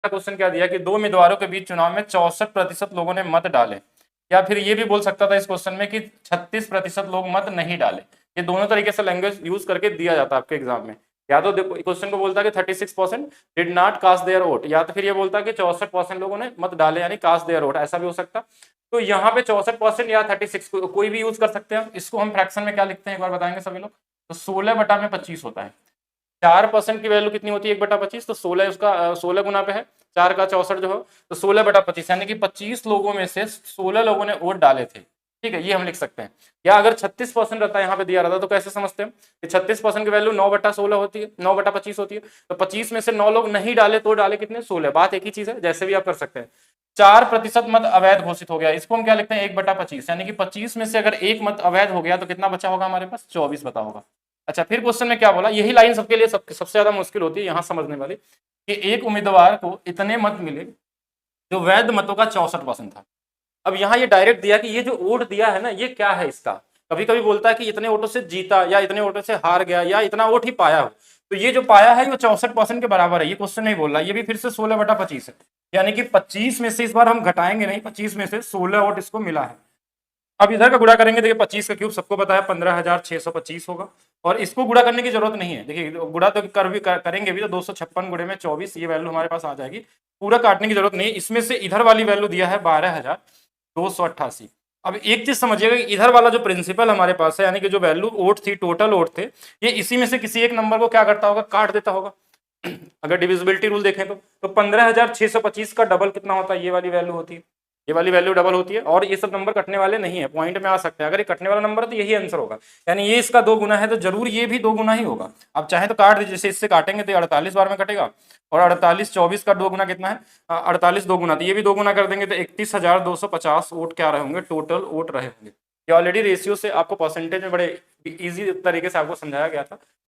Question क्या दिया कि दो उम्मीदवारों के बीच चुनाव में 64% लोगों ने मत डाले, या फिर ये भी बोल सकता था इस क्वेश्चन में कि 36% लोग मत नहीं डाले। ये दोनों तरीके से लैंग्वेज यूज करके दिया जाता है आपके एग्जाम में। या तो देखो क्वेश्चन को बोलता है कि 36% did not cast their vote, या तो फिर ये बोलता है कि 64% लोगों ने मत डाले यानी कास्ट देयर वोट, ऐसा भी हो सकता। तो यहाँ पे 64% या 36 कोई भी यूज कर सकते हैं। इसको हम फ्रैक्शन में क्या लिखते हैं एक बार बताएंगे सभी लोग। तो 16/25 होता है। 4% की वैल्यू कितनी होती है 1/25, तो 16 उसका 16 गुना पे है, 4 का 64 जो हो, तो 16/25 यानी कि 25 लोगों में से 16 लोगों ने वोट डाले थे। ठीक है, ये हम लिख सकते हैं। या अगर 36% रहता है यहाँ पे दिया रहता तो कैसे समझते हैं कि 36% की वैल्यू 9/16 होती है, 9/25 होती है। तो 25 में से 9 लोग नहीं डाले तो डाले कितने 16, बात एक ही चीज है, जैसे भी आप कर सकते हैं। 4% मत अवैध घोषित हो गया, इसको हम क्या लिखते हैं 1/25, यानी कि 25 में से अगर एक मत अवैध हो गया तो कितना बचा होगा हमारे पास 24 बता होगा। अच्छा, फिर क्वेश्चन में क्या बोला, यही लाइन सबके लिए सबसे ज्यादा मुश्किल होती है यहाँ समझने वाली, कि एक उम्मीदवार को इतने मत मिले जो वैध मतों का 64% था। अब यहाँ ये डायरेक्ट दिया कि ये जो वोट दिया है ना ये क्या है इसका। कभी कभी बोलता है कि इतने वोटों से जीता या इतने वोटों से हार गया या इतना वोट ही पाया हो, तो ये जो पाया है वो 64% के बराबर है। ये क्वेश्चन नहीं बोल रहा, ये भी फिर से 16/25 है, यानी कि 25 में से इस बार हम घटाएंगे नहीं, 25 में से 16 वोट इसको मिला है। अब इधर का गुणा करेंगे, देखिए 25 का क्यूब सबको पता है 15,625 होगा, और इसको गुणा करने की जरूरत नहीं है। देखिए गुणा तो करेंगे भी तो 256 गुणे में 24 ये वैल्यू हमारे पास आ जाएगी, पूरा काटने की जरूरत नहीं है। इसमें से इधर वाली वैल्यू दिया है 12,288। अब एक चीज समझिएगा कि इधर वाला जो प्रिंसिपल हमारे पास है, यानी कि जो वैल्यू वोट थी, टोटल वोट थे, ये इसी में से किसी एक नंबर को क्या करता होगा, काट देता होगा। अगर डिविजिबिलिटी रूल देखें तो 15,625 का डबल कितना होता है, ये वाली वैल्यू होती है, ये वाली वैल्यू डबल होती है। और ये सब नंबर कटने वाले नहीं है, पॉइंट में आ सकते हैं। अगर ये कटने वाला नंबर है तो यही आंसर होगा, यानी ये इसका 2 गुना है तो जरूर ये भी 2 गुना ही होगा। अब चाहे तो काट दीजिए, जैसे इससे काटेंगे तो 48 बार में कटेगा, और 48 24 का 2 गुना कितना है 48 2 गुना, तो ये भी 2 गुना कर देंगे तो 31,250 वोट क्या रहे होंगे, टोटल वोट रहे होंगे। ये ऑलरेडी रेशियो से आपको परसेंटेज में बड़े इजी तरीके से आपको समझाया गया था।